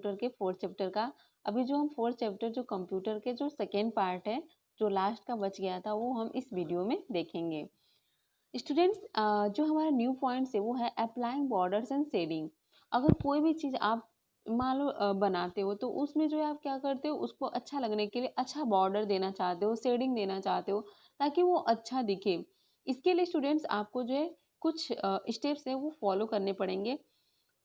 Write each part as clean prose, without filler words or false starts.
Computer के 4th chapter का। अभी जो हम 4th चैप्टर जो कंप्यूटर के जो सेकेंड पार्ट है, जो लास्ट का बच गया था, वो हम इस वीडियो में देखेंगे। स्टूडेंट्स, जो हमारा न्यू पॉइंट्स है वो है अप्लाइंग बॉर्डर्स एंड शेडिंग। अगर कोई भी चीज़ आप मान लो बनाते हो, तो उसमें जो है आप क्या करते हो, उसको अच्छा लगने के लिए अच्छा बॉर्डर देना चाहते हो, शेडिंग देना चाहते हो, ताकि वो अच्छा दिखे। इसके लिए स्टूडेंट्स आपको जो है कुछ स्टेप्स है वो फॉलो करने पड़ेंगे।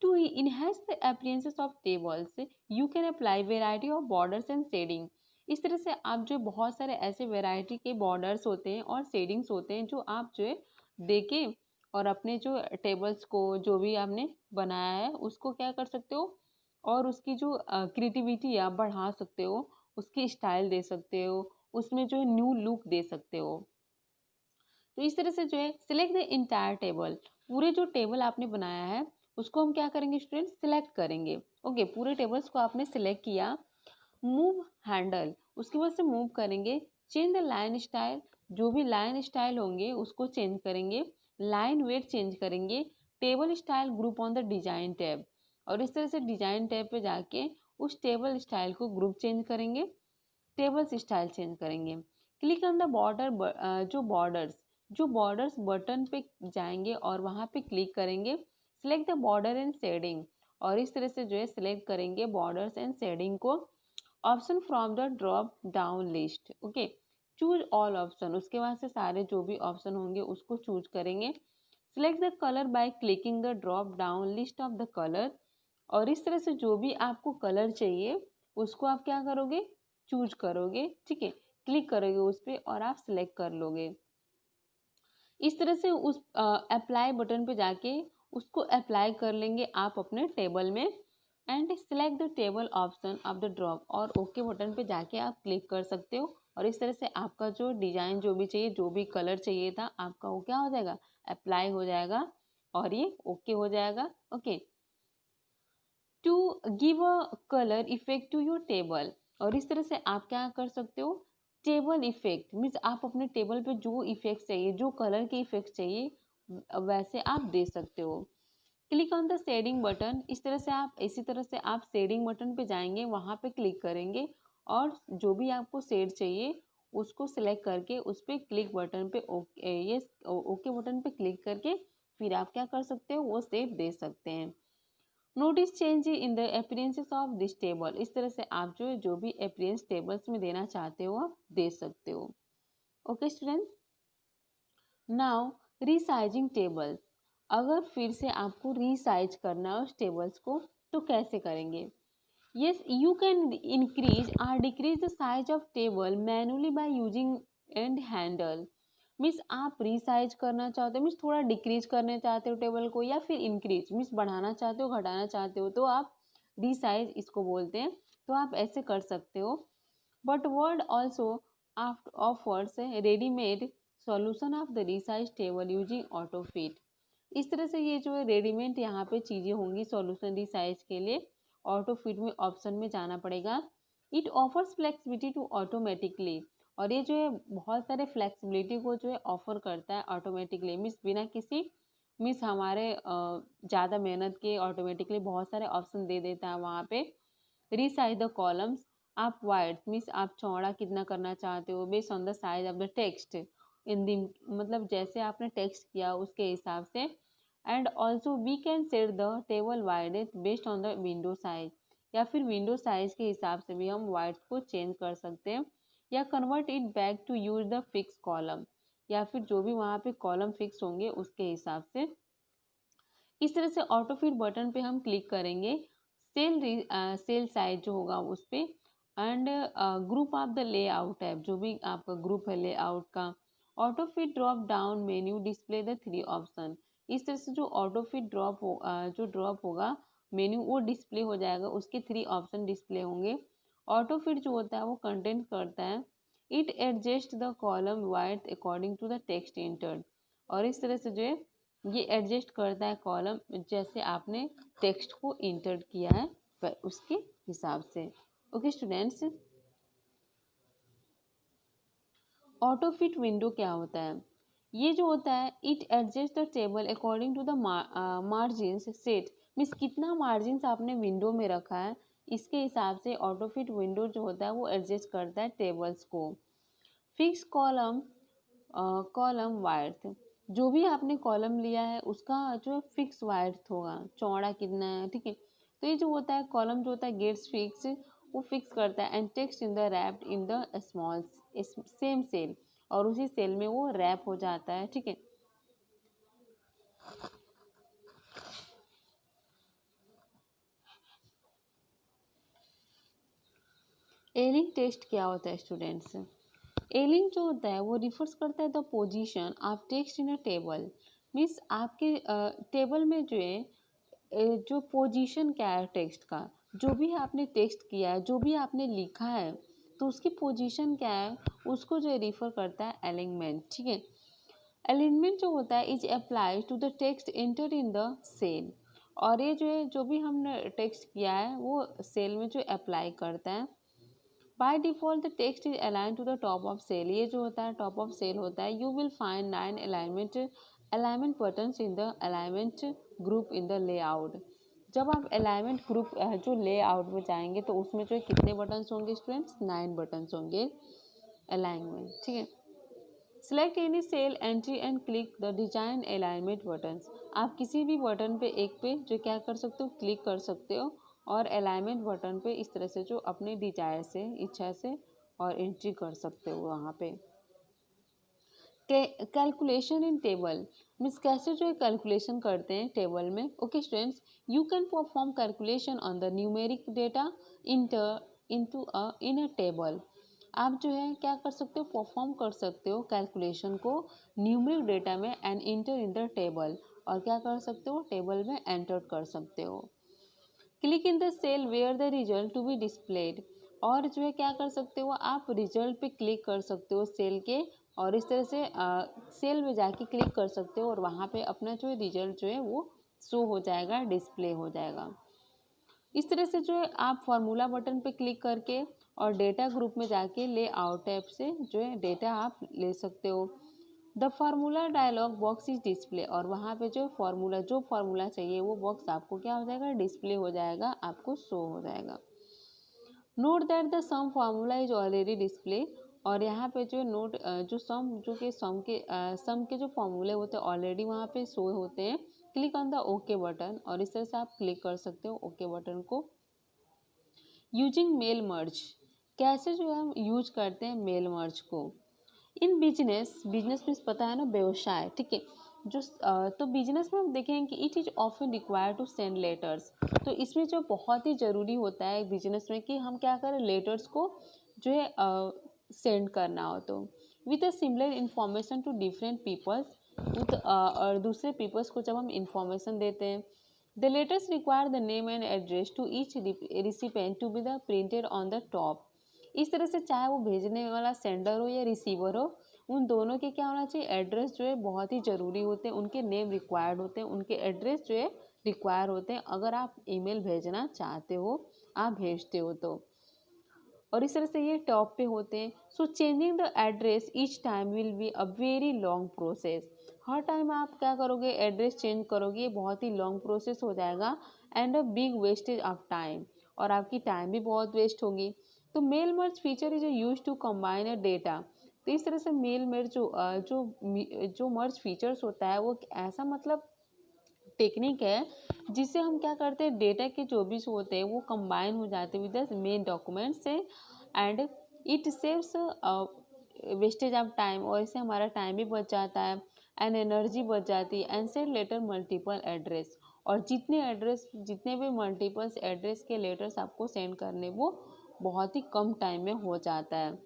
To enhance the appearances of tables, you can apply variety of borders and shading। इस तरह से आप जो बहुत सारे ऐसे वैरायटी के बॉर्डर्स होते हैं और शेडिंग्स होते हैं जो आप जो है देके और अपने जो टेबल्स को जो भी आपने बनाया है उसको क्या कर सकते हो, और उसकी जो क्रिएटिविटी आप बढ़ा सकते हो, उसकी स्टाइल दे सकते हो, उसमें जो है न्यू लुक दे सकते हो। तो इस तरह से जो है सिलेक्ट द इंटायर टेबल, पूरे जो टेबल आपने बनाया है उसको हम क्या करेंगे स्टूडेंट, सिलेक्ट करेंगे। ओके, पूरे टेबल्स को आपने सिलेक्ट किया। मूव हैंडल, उसके बाद से मूव करेंगे। चेंज द लाइन स्टाइल, जो भी लाइन स्टाइल होंगे उसको चेंज करेंगे। लाइन वेट चेंज करेंगे। Table style group on the design tab, और इस तरह से डिजाइन टैब पे जाके उस टेबल स्टाइल को ग्रुप चेंज करेंगे, टेबल्स स्टाइल चेंज करेंगे। क्लिक ऑन द बॉर्डर, जो बॉर्डर्स बटन पे जाएंगे और वहाँ पे क्लिक करेंगे। Select the border and shading, और इस तरह से जो है सिलेक्ट करेंगे बॉर्डर्स एंड शेडिंग को। Option from the drop down list, okay, choose all option, उसके बाद से सारे जो भी ऑप्शन होंगे उसको चूज करेंगे। Select the colour by clicking the drop down list of the colour, और इस तरह से जो भी आपको कलर चाहिए उसको आप क्या करोगे, चूज करोगे, ठीक है, क्लिक करोगे उस पर और आप सिलेक्ट कर लोगे। इस तरह से उस अप्लाई बटन पे जाके उसको अप्लाई कर लेंगे आप अपने टेबल में। And select the table option of the drop, और ओके बटन पे जाके आप क्लिक कर सकते हो, और इस तरह से आपका जो डिजाइन जो भी चाहिए, जो भी कलर चाहिए था आपका, वो क्या हो जाएगा, अप्लाई हो जाएगा और ये ओके हो जाएगा। Okay, to give a colour effect to your table, और इस तरह से आप क्या कर सकते हो, टेबल इफेक्ट मीन्स आप अपने टेबल पे जो इफेक्ट चाहिए, जो कलर के इफेक्ट चाहिए वैसे आप दे सकते हो। Click on the shading button, इस तरह से आप इसी तरह से आप शेडिंग बटन पे जाएंगे, वहाँ पे क्लिक करेंगे और जो भी आपको शेड चाहिए उसको सिलेक्ट करके उस पर क्लिक बटन पे ओके बटन पे क्लिक करके फिर आप क्या कर सकते हो, वो शेड दे सकते हैं। Notice change in the appearances of this table, इस तरह से आप जो भी अपीयरेंस टेबल्स में देना चाहते हो आप दे सकते हो। Okay students, now resizing tables, अगर फिर से आपको रीसाइज करना है उस टेबल्स को तो कैसे करेंगे। यस, यू कैन इंक्रीज और decrease the size of table manually by using and handle. Means आप रीसाइज करना चाहते हो, मीन्स थोड़ा डिक्रीज करना चाहते हो टेबल को, या फिर इंक्रीज मीन्स बढ़ाना चाहते हो, घटाना चाहते हो, तो आप रीसाइज इसको बोलते हैं, तो आप ऐसे कर सकते हो। But word also offers readymade solution of the resize table using auto fit. इस तरह से ये जो है रेडीमेड यहाँ पे चीज़ें होंगी सॉल्यूशन रीसाइज के लिए, ऑटो फिट में ऑप्शन में जाना पड़ेगा। It offers flexibility to automatically, और ये जो है बहुत सारे फ्लेक्सिबिलिटी को जो है ऑफर करता है ऑटोमेटिकली, मीन्स बिना किसी मीन्स हमारे ज़्यादा मेहनत के ऑटोमेटिकली बहुत सारे ऑप्शन दे देता है वहाँ पे। रीसाइज द कॉलम्स, आप वाइड मीन्स आप चौड़ा कितना करना चाहते हो based on the size of the text in the, मतलब जैसे आपने टेक्स्ट किया उसके हिसाब से। And also we can set the table wide based on the window size, या फिर विंडो साइज के हिसाब से भी हम वाइड को चेंज कर सकते हैं। या convert it back to use the fix column, या फिर जो भी वहाँ पे कॉलम फिक्स होंगे उसके हिसाब से। इस तरह से ऑटो फिट बटन पे हम क्लिक करेंगे, सेल साइज जो होगा उस पर। And group of the layout app, जो भी आपका ग्रुप है लेआउट का। Auto fit drop down menu display the 3 option, इस तरह से जो ऑटो फिट जो ड्रॉप होगा मेन्यू वो डिस्प्ले हो जाएगा, उसके 3 ऑप्शन डिस्प्ले होंगे। ऑटो फिट जो होता है वो कंटेंट करता है, it adjust the column wide according to the text entered, और इस तरह से जो है ये एडजस्ट करता है कॉलम जैसे आपने टेक्स्ट को इंटर किया है पर उसके हिसाब से। Okay students, auto fit window क्या होता है, ये जो होता है it adjust the table according to the margin set, means कितना मार्जिन आपने विंडो में रखा है इसके हिसाब से ऑटोफिट विंडो जो होता है वो एडजस्ट करता है टेबल्स को। फिक्स कॉलम, कॉलम वाइड्थ, जो भी आपने कॉलम लिया है उसका जो है फिक्स वाइड्थ होगा, चौड़ा कितना है, ठीक है। तो ये जो होता है कॉलम जो होता है गेट्स फिक्स, वो फिक्स करता है and text in the wrapped in the small same cell, और उसी सेल में वो रैप हो जाता है, ठीक है। एलिंग टेस्ट क्या होता है स्टूडेंट्स? एलिंग जो होता है वो रिफर्स करता है the position of text in a table, means आपके टेबल में जो है जो पोजीशन क्या है टेक्स्ट का, जो भी आपने टेक्स्ट किया है, जो भी आपने लिखा है, तो उसकी पोजीशन क्या है उसको जो रिफर करता है अलाइनमेंट, ठीक है। अलाइनमेंट जो होता है is applies to the text enter in the cell, और ये जो है जो भी हमने टेक्स्ट किया है वो सेल में जो अप्लाई करता है। By default the text is align to the top of cell, ये जो होता है टॉप ऑफ सेल होता है। You will find 9 alignment buttons in the alignment group in the layout. जब आप अलाइनमेंट ग्रुप जो लेआउट में जाएंगे तो उसमें जो कितने बटन्स होंगे स्टूडेंट्स? 9 बटन्स होंगे अलाइनमेंट, ठीक है। Select any cell entry and click the design alignment buttons, आप किसी भी बटन पे एक पे जो क्या कर सकते हो क्लिक कर सकते हो, और अलाइनमेंट बटन पे इस तरह से जो अपने डिजायर से इच्छा से और एंट्री कर सकते हो वहाँ पे। कैलकुलेशन इन टेबल, मीन्स कैसे जो है कैलकुलेशन करते हैं टेबल में। Okay students, you can perform calculation on the numeric data into in a table, आप जो है क्या कर सकते हो परफॉर्म कर सकते हो कैलकुलेशन को न्यूमेरिक डेटा में and inter in the table, और क्या कर सकते हो टेबल में एंटर कर सकते हो। Click in the cell where the result to be displayed, और जो है क्या कर सकते हो आप रिजल्ट पे क्लिक कर सकते हो सेल के, और इस तरह से सेल में जाके क्लिक कर सकते हो और वहाँ पे अपना जो है रिजल्ट जो है वो शो हो जाएगा, डिस्प्ले हो जाएगा। इस तरह से जो है आप फार्मूला बटन पे क्लिक करके और डेटा ग्रुप में जाके ले आउट ऐप से जो है डेटा आप ले सकते हो। The formula dialog box is display, और वहाँ पे जो फार्मूला चाहिए वो बॉक्स आपको क्या हो जाएगा डिस्प्ले हो जाएगा, आपको शो हो जाएगा। Note that the some formula is already display, और यहाँ पे जो नोट जो सम के जो फॉर्मूले होते हैं ऑलरेडी वहाँ पे शो होते हैं। Click on the okay button, और इस तरह से आप क्लिक कर सकते हो ओके बटन को। यूजिंग मेल मर्ज, कैसे जो है हम यूज करते हैं मेल मर्ज को। इन बिजनेस, बिजनेस में पता है ना व्यवसाय, ठीक है। जो तो बिजनेस में हम देखेंगे कि it is often require to send letters, तो इसमें जो बहुत ही ज़रूरी होता है बिजनेस में कि हम क्या करें लेटर्स को जो है सेंड करना हो, तो with a similar information to different peoples, with और दूसरे पीपल्स को जब हम इंफॉर्मेशन देते हैं। The letters require the name and address to each recipient to be the printed on the top, इस तरह से चाहे वो भेजने वाला सेंडर हो या रिसीवर हो, उन दोनों के क्या होना चाहिए एड्रेस जो है बहुत ही ज़रूरी होते हैं, उनके नेम रिक्वायर्ड होते हैं, उनके एड्रेस जो है रिक्वायर होते हैं, अगर आप ईमेल भेजना चाहते हो, आप भेजते हो तो। और इस तरह से ये टॉप पे होते हैं। So changing the address each time will be a very long process, हर टाइम आप क्या करोगे एड्रेस चेंज करोगे, ये बहुत ही लॉन्ग प्रोसेस हो जाएगा and a big wastage of time, और आपकी टाइम भी बहुत वेस्ट होगी। तो mail merge feature is use to combine a data, तो इस तरह से मेल मर्ज जो मर्ज फीचर्स होता है वो ऐसा मतलब टेक्निक है जिससे हम क्या करते हैं डेटा के जो भी होते हैं वो कंबाइन हो जाते हैं विद द मेन डॉक्यूमेंट से, and it saves wastage of time, और इससे हमारा टाइम भी बच जाता है एंड एनर्जी बच जाती है, and send letter multiple address, और जितने भी मल्टीपल्स एड्रेस के लेटर्स आपको सेंड करने वो बहुत ही कम टाइम में हो जाता है।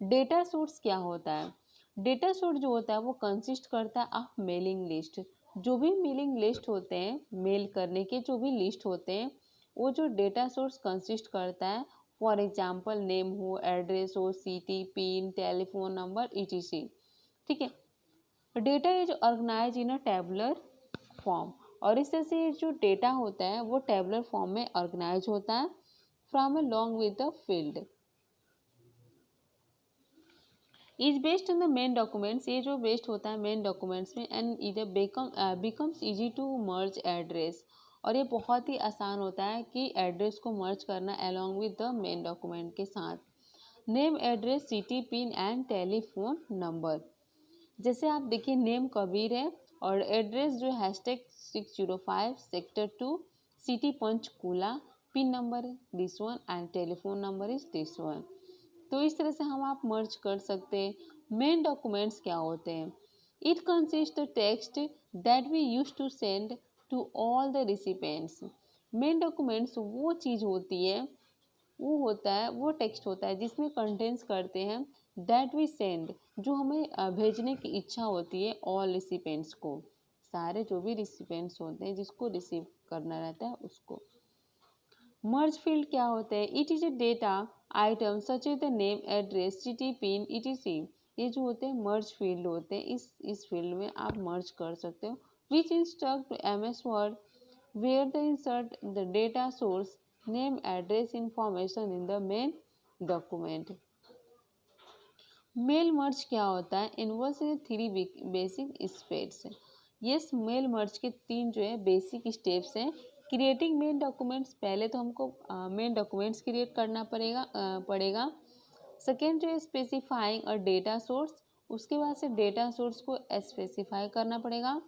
डेटा सोर्स क्या होता है? डेटा सोर्स जो होता है वो कंसिस्ट करता है ऑफ मेलिंग लिस्ट, जो भी मेलिंग लिस्ट होते हैं मेल करने के जो भी लिस्ट होते हैं वो जो डेटा सोर्स कंसिस्ट करता है, फॉर एग्जांपल नेम हो, एड्रेस हो, city, pin, telephone number, ETC, ठीक है। Data is organise in a tabular form, और इस तरह से जो डेटा होता है वो टेबुलर फॉर्म में ऑर्गेनाइज होता है from along with the field, is based on the main documents, ये जो बेस्ड होता है मेन डॉक्यूमेंट्स में, एंड इधर becomes easy to merge address, और ये बहुत ही आसान होता है कि एड्रेस को मर्ज करना along with the main document के साथ। Name, address, city, pin and telephone number. जैसे आप देखिए नेम कबीर है और एड्रेस जो hashtag 605 sector 2 city Panchkula, pin number है this one and telephone number is this one. तो इस तरह से हम आप मर्ज कर सकते हैं। मेन डॉक्यूमेंट्स क्या होते हैं? It consist the text that we use to send to all the recipients. Main documents वो चीज़ होती है, वो टेक्स्ट होता है जिसमें कंटेंट्स करते हैं दैट वी सेंड, जो हमें भेजने की इच्छा होती है ऑल रिसिपेंट्स को, सारे जो भी रिसिपेंट्स होते हैं जिसको रिसीव करना रहता है उसको। मर्ज फील्ड क्या होता है? It is a data item such as the name, address, city, pin, etc। ये जो होते हैं मर्ज फील्ड होते हैं, इस फील्ड में आप मर्ज कर सकते हो। Which instruct to MS word where they insert the data source, name, address information in the main document। Mail merge क्या होता है? Involves in 3 basic steps. Yes, mail merge के 3 जो है बेसिक स्टेप्स हैं। क्रिएटिंग मेन डॉक्यूमेंट्स, पहले तो हमको मेन डॉक्यूमेंट्स क्रिएट करना पड़ेगा। सेकेंड जो है स्पेसिफाइंग और डेटा सोर्स, उसके बाद से डेटा सोर्स को स्पेसिफाई करना पड़ेगा।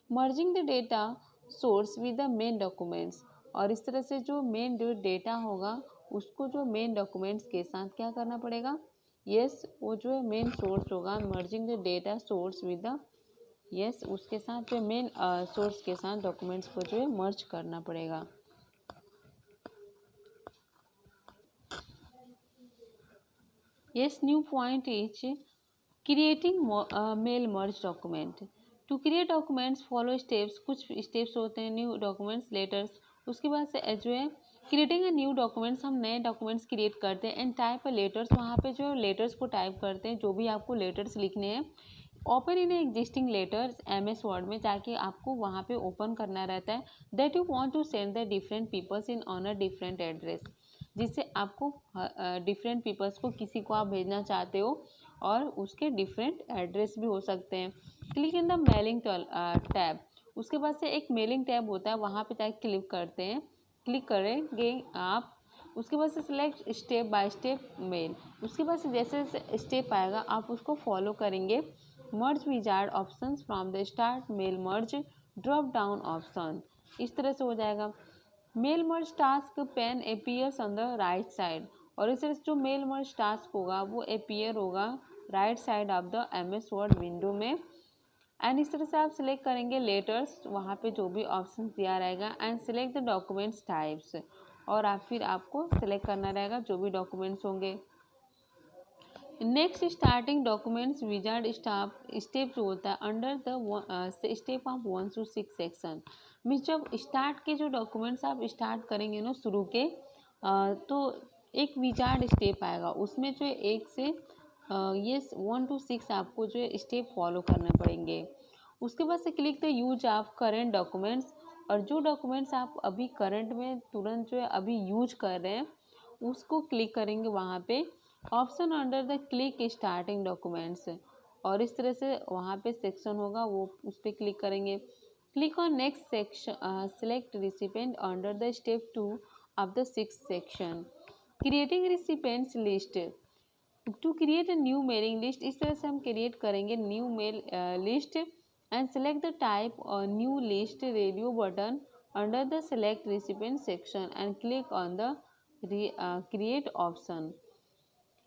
Merging the data source with the main documents, और इस तरह से जो मेन जो डेटा होगा उसको जो मेन डॉक्यूमेंट्स के साथ क्या करना पड़ेगा? यस, वो जो है मेन सोर्स होगा। Merging the data source with the, yes, उसके साथ जो मेन सोर्स के साथ डॉक्यूमेंट्स को जो है मर्ज करना पड़ेगा। Yes, new point is creating mail merge document. To create documents follow steps, कुछ स्टेप्स होते हैं। न्यू डॉक्यूमेंट्स, लेटर्स, उसके बाद से जो है क्रिएटिंग ए न्यू डॉक्यूमेंट्स, हम नए डॉक्यूमेंट्स क्रिएट करते हैं। एंड टाइप लेटर्स, वहाँ पे जो लेटर्स को टाइप करते हैं, जो भी आपको लेटर्स लिखने हैं। Open in existing letters MS word में, ताकि आपको वहाँ पे ओपन करना रहता है। That you want to send the different peoples in on a different address, जिससे आपको डिफरेंट पीपल्स को, किसी को आप भेजना चाहते हो और उसके डिफरेंट एड्रेस भी हो सकते हैं। Click in the mailing tab, उसके बाद से एक मेलिंग टैब होता है, वहाँ पे जाके क्लिक करते हैं, क्लिक करेंगे आप। उसके बाद से select step by step mail, उसके बाद से जैसे जैसे स्टेप आएगा आप उसको फॉलो करेंगे। Merge wizard options from the start mail merge drop down option, इस तरह से हो जाएगा। Mail merge task pane appears on the right side, और इस तरह से जो मेल मर्ज टास्क होगा वो अपीयर होगा right side of the MS word window में। एंड इस तरह से आप सिलेक्ट करेंगे लेटर्स, वहाँ पे जो भी ऑप्शन दिया रहेगा। And select the documents types, और आप फिर आपको सिलेक्ट करना रहेगा जो भी डॉक्यूमेंट्स होंगे। Next starting documents wizard step जो होता है under the step of 1 to 6 section में, जब स्टार्ट के जो डॉक्यूमेंट्स आप स्टार्ट करेंगे ना शुरू के, तो एक विजार्ड स्टेप आएगा, उसमें जो 1 से ये 1 to 6 आपको जो है स्टेप फॉलो करने पड़ेंगे। उसके बाद से click the use of current documents, और जो डॉक्यूमेंट्स आप अभी करंट में तुरंत जो है अभी यूज कर रहे हैं उसको क्लिक करेंगे वहाँ पे। Option under the click starting documents, और इस तरह से वहाँ पे सेक्शन होगा, वो उस पर क्लिक करेंगे। Click on next section, select recipient under the step 2 of the 6th section. Creating recipients list, to create a new mailing list, इस तरह से हम क्रिएट करेंगे new mail list. And select the type new list radio button under the select recipient section and click on the create option.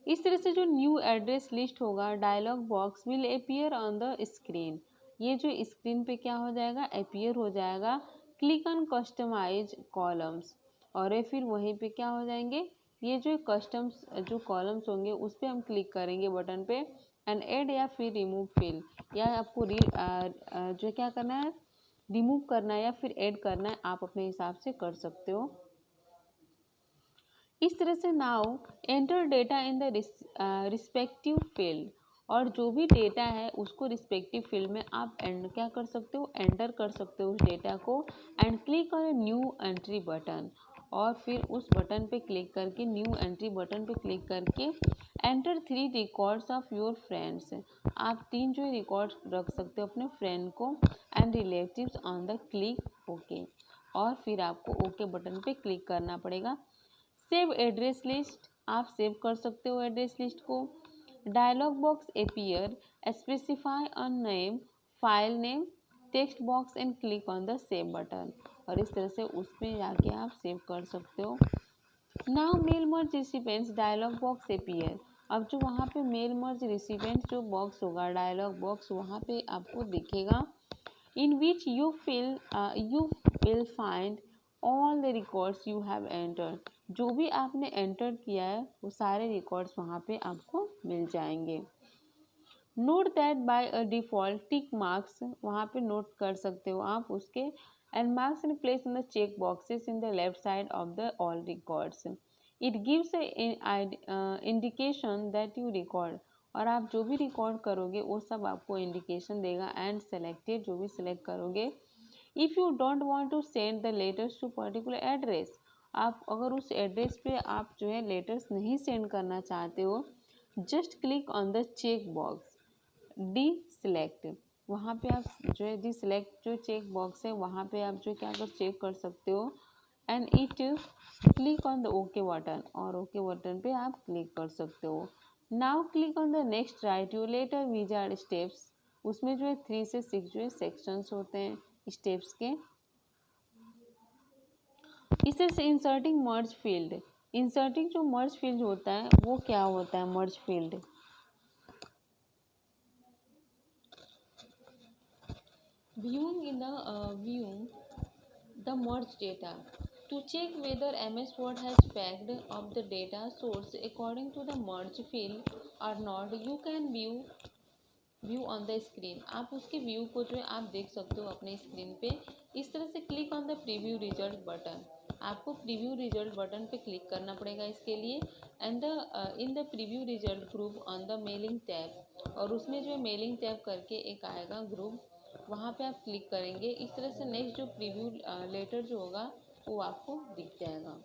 इस तरह से जो new address list होगा, dialog box will appear on the screen, ये जो screen पे क्या हो जाएगा, अपीयर हो जाएगा। क्लिक ऑन कस्टमाइज कॉलम्स, और ये फिर वहीं पे क्या हो जाएंगे, ये जो कस्टम्स जो कॉलम्स होंगे उस पर हम क्लिक करेंगे बटन पे। एंड ऐड या फिर रिमूव फिल, या आपको जो क्या करना है, रिमूव करना है या फिर ऐड करना है, आप अपने हिसाब से कर सकते हो। इस तरह से now enter data in the respective field, और जो भी डेटा है उसको रिस्पेक्टिव फील्ड में आप क्या कर सकते हो, एंटर कर सकते हो उस डेटा को। And click on new entry button, और फिर उस बटन पे क्लिक करके, न्यू एंट्री बटन पे क्लिक करके enter 3 records of your friends, आप 3 जो रिकॉर्ड्स रख सकते हो अपने फ्रेंड को and relatives on the click okay. और फिर आपको ओके बटन पे क्लिक करना पड़ेगा। सेव एड्रेस लिस्ट, आप सेव कर सकते हो एड्रेस लिस्ट को। Dialog box appear, specify a name, file name, text box and click on the save button, और इस तरह से उसमें जाके आप सेव कर सकते हो। Now mail merge recipients dialog box appear, अब जो वहाँ पे मेल मर्ज रिसिपेंट्स जो बॉक्स होगा, डायलॉग बॉक्स, वहाँ पे आपको दिखेगा। in which you will find all the records you have entered, जो भी आपने एंटर किया है वो सारे रिकॉर्ड्स वहाँ पे आपको मिल जाएंगे। Note that by a default tick marks, वहाँ पे नोट कर सकते हो आप उसके, and marks and place in the check boxes in the left side of the all records, it gives indication that you record, और आप जो भी रिकॉर्ड करोगे वो सब आपको इंडिकेशन देगा। एंड सेलेक्टेड, जो भी सिलेक्ट करोगे। If you don't want to send the letters to particular address, आप अगर उस एड्रेस पे आप जो है लेटर्स नहीं सेंड करना चाहते हो, just click on the check box deselect, वहाँ पे आप जो है डी सिलेक्ट जो चेक बॉक्स है वहाँ पे आप जो क्या कर चेक कर सकते हो। And it click on the okay button, और ओके बटन पे आप क्लिक कर सकते हो। Now click on the next write your letter wizard steps, उसमें जो है 3 से 6 जो है सेक्शंस होते हैं स्टेप्स के। इस तरह से इंसर्टिंग मर्ज फील्ड, इंसर्टिंग जो मर्ज फील्ड होता है वो क्या होता है मर्ज field. Viewing the merged data. To check whether MS Word has packed up the data source according to the merge field or not, you can view on the screen. आप उसके view को जो है आप देख सकते हो अपने स्क्रीन पे। इस तरह से click on the preview result button, आपको प्रीव्यू रिजल्ट बटन पे क्लिक करना पड़ेगा इसके लिए। And in the preview result group on the mailing tab, और उसमें जो है मेलिंग टैब करके एक आएगा ग्रुप, वहाँ पे आप क्लिक करेंगे। इस तरह से नेक्स्ट जो प्रीव्यू लेटर जो होगा वो आपको दिख जाएगा।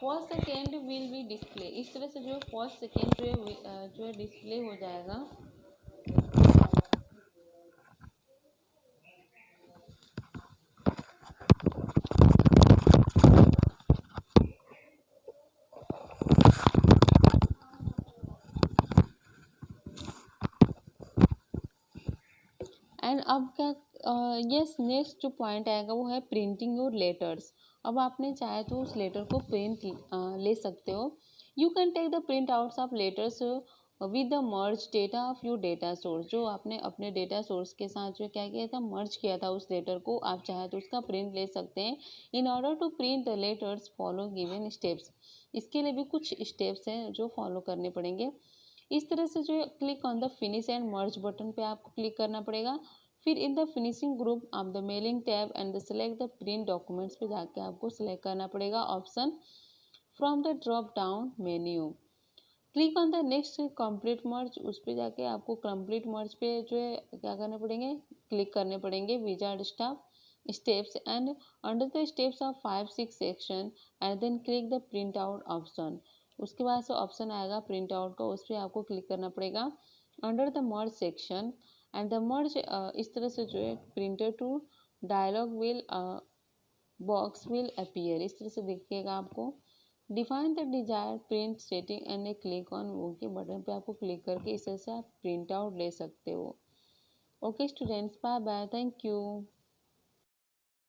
First second will be display, इस तरह से जो फर्स्ट सेकेंड जो है डिस्प्ले हो जाएगा। एंड अब क्या, यस नेक्स्ट जो पॉइंट आएगा वो है प्रिंटिंग योर लेटर्स। अब आपने चाहे तो उस लेटर को प्रिंट ले सकते हो। You can take the printouts of letters with the merge data of your data source, जो आपने अपने डेटा सोर्स के साथ जो क्या किया था मर्ज किया था उस लेटर को, आप चाहे तो उसका प्रिंट ले सकते हैं। In order to print the letters follow given steps, इसके लिए भी कुछ स्टेप्स हैं जो फॉलो करने पड़ेंगे। इस तरह से जो है click on the finish and merge button पे आपको क्लिक करना पड़ेगा। फिर in the finishing group of the mailing tab and the select the print documents पे जाके आपको सेलेक्ट करना पड़ेगा option from the drop down menu. Click on the next complete merge, उस पर जाके आपको कंप्लीट मर्ज पे जो है क्या करने पड़ेंगे क्लिक करने पड़ेंगे wizard staff steps and under the steps of 5-6 section and then click the print out option. उसके बाद से ऑप्शन आएगा प्रिंट आउट का, उस पर आपको क्लिक करना पड़ेगा under the merge section and the merge. इस तरह से जो है printer to dialog will box will appear, इस तरह से दिखेगा आपको। Define the desire print setting and a click on okay button पे आपको क्लिक करके इस तरह से आप प्रिंट आउट ले सकते हो। Okay students, bye bye, thank you.